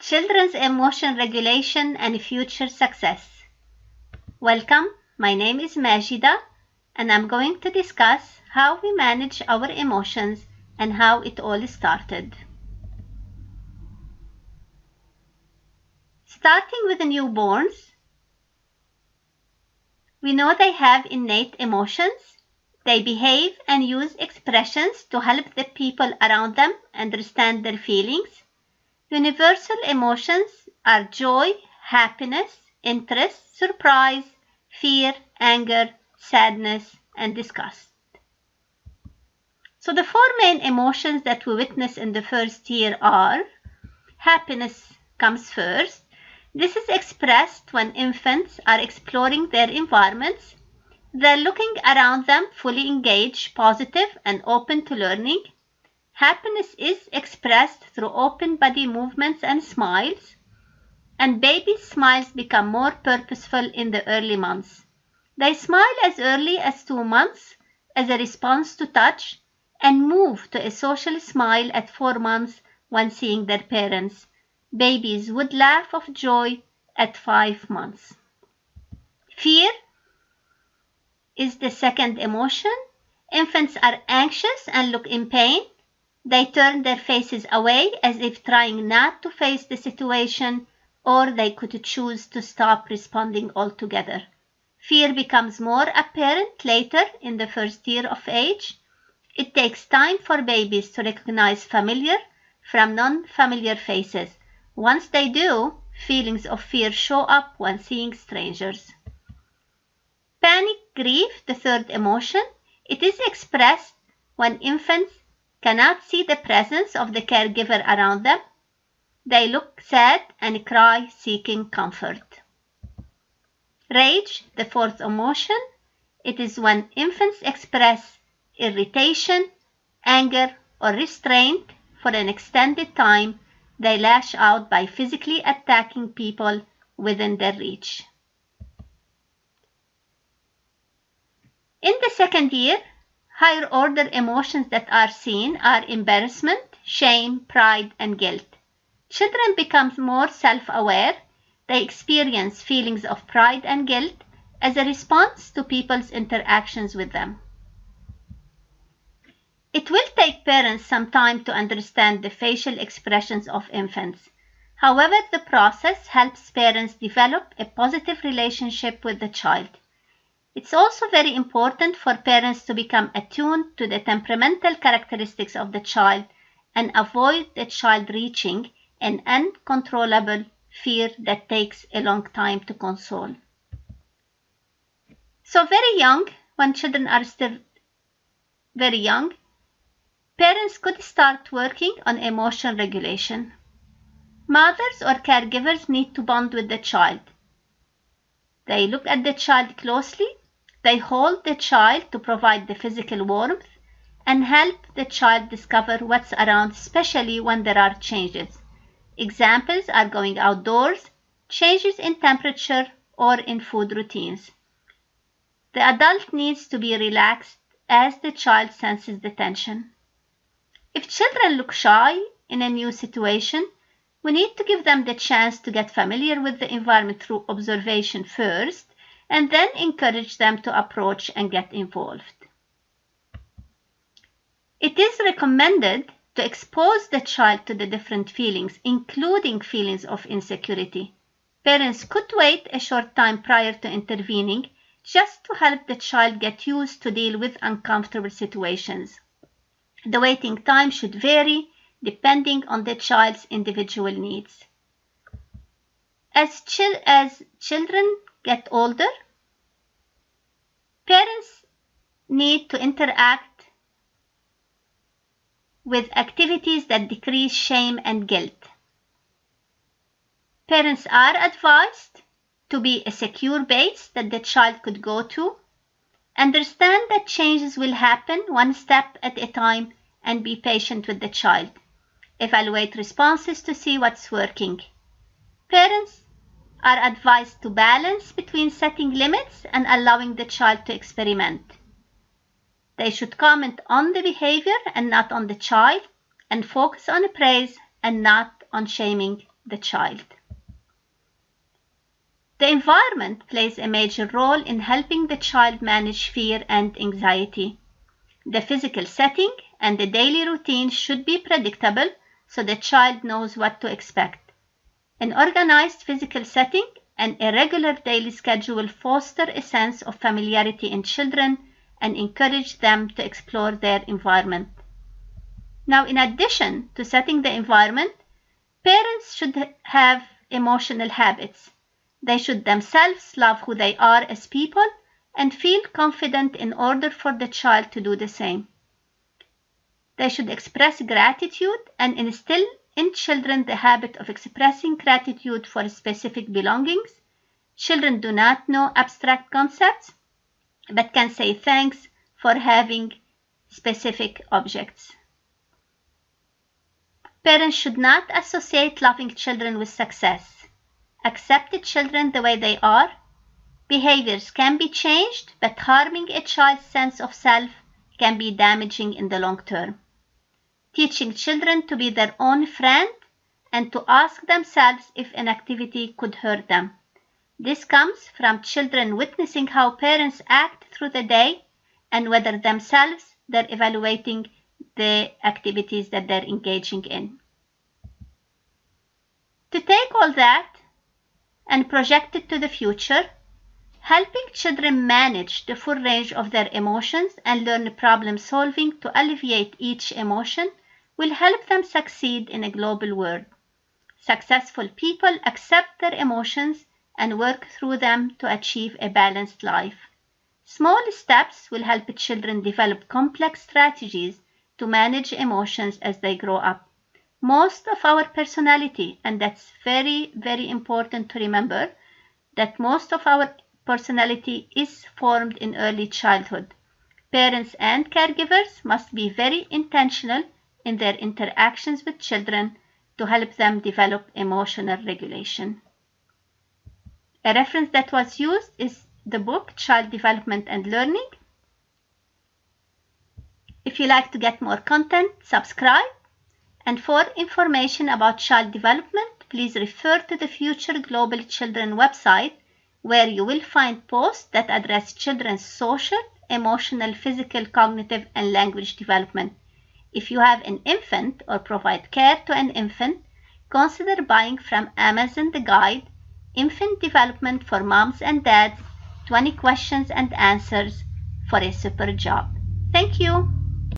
Children's Emotion Regulation and Future Success. Welcome, my name is Majida, and I'm going to discuss how we manage our emotions and how it all started. Starting with the newborns, we know they have innate emotions. They behave and use expressions to help the people around them understand their feelings. Universal emotions are joy, happiness, interest, surprise, fear, anger, sadness, and disgust. So the four main emotions that we witness in the first year are: happiness comes first. This is expressed when infants are exploring their environments. They're looking around them, fully engaged, positive, and open to learning. Happiness is expressed through open body movements and smiles, and babies' smiles become more purposeful in the early months. They smile as early as 2 months as a response to touch and move to a social smile at 4 months when seeing their parents. Babies would laugh of joy at 5 months. Fear is the second emotion. Infants are anxious and look in pain. They turn their faces away as if trying not to face the situation, or they could choose to stop responding altogether. Fear becomes more apparent later in the first year of age. It takes time for babies to recognize familiar from non-familiar faces. Once they do, feelings of fear show up when seeing strangers. Panic, grief, the third emotion. It is expressed when infants cannot see the presence of the caregiver around them. They look sad and cry, seeking comfort. Rage, the fourth emotion. It is when infants express irritation, anger, or restraint for an extended time. They lash out by physically attacking people within their reach. In the second year, higher order emotions that are seen are embarrassment, shame, pride, and guilt. Children become more self-aware. They experience feelings of pride and guilt as a response to people's interactions with them. It will take parents some time to understand the facial expressions of infants. However, the process helps parents develop a positive relationship with the child. It's also very important for parents to become attuned to the temperamental characteristics of the child and avoid the child reaching an uncontrollable fear that takes a long time to console. So very young, when children are still very young, parents could start working on emotion regulation. Mothers or caregivers need to bond with the child. They look at the child closely. They hold the child to provide the physical warmth and help the child discover what's around, especially when there are changes. Examples are going outdoors, changes in temperature, or in food routines. The adult needs to be relaxed as the child senses the tension. If children look shy in a new situation, we need to give them the chance to get familiar with the environment through observation first, and then encourage them to approach and get involved. It is recommended to expose the child to the different feelings, including feelings of insecurity. Parents could wait a short time prior to intervening just to help the child get used to deal with uncomfortable situations. The waiting time should vary depending on the child's individual needs. As children get older, parents need to interact with activities that decrease shame and guilt. Parents are advised to be a secure base that the child could go to. Understand that changes will happen one step at a time and be patient with the child. Evaluate responses to see what's working. Parents are advised to balance between setting limits and allowing the child to experiment. They should comment on the behavior and not on the child, and focus on praise and not on shaming the child. The environment plays a major role in helping the child manage fear and anxiety. The physical setting and the daily routine should be predictable so the child knows what to expect. An organized physical setting and a regular daily schedule foster a sense of familiarity in children and encourage them to explore their environment. Now, in addition to setting the environment, parents should have emotional habits. They should themselves love who they are as people and feel confident in order for the child to do the same. They should express gratitude and instill in children the habit of expressing gratitude for specific belongings. Children do not know abstract concepts, but can say thanks for having specific objects. Parents should not associate loving children with success. Accept children the way they are. Behaviors can be changed, but harming a child's sense of self can be damaging in the long term. Teaching children to be their own friend and to ask themselves if an activity could hurt them. This comes from children witnessing how parents act through the day and whether themselves they're evaluating the activities that they're engaging in. To take all that and project it to the future, helping children manage the full range of their emotions and learn problem solving to alleviate each emotion will help them succeed in a global world. Successful people accept their emotions and work through them to achieve a balanced life. Small steps will help children develop complex strategies to manage emotions as they grow up. Most of our personality, and that's very, very important to remember, that most of our personality is formed in early childhood. Parents and caregivers must be very intentional in their interactions with children to help them develop emotional regulation. A reference that was used is the book Child Development and Learning. If you like to get more content, subscribe. And for information about child development, please refer to the Future Global Children website, where you will find posts that address children's social, emotional, physical, cognitive, and language development. If you have an infant or provide care to an infant, consider buying from Amazon the guide, Infant Development for Moms and Dads, 20 Questions and Answers for a Super Job. Thank you.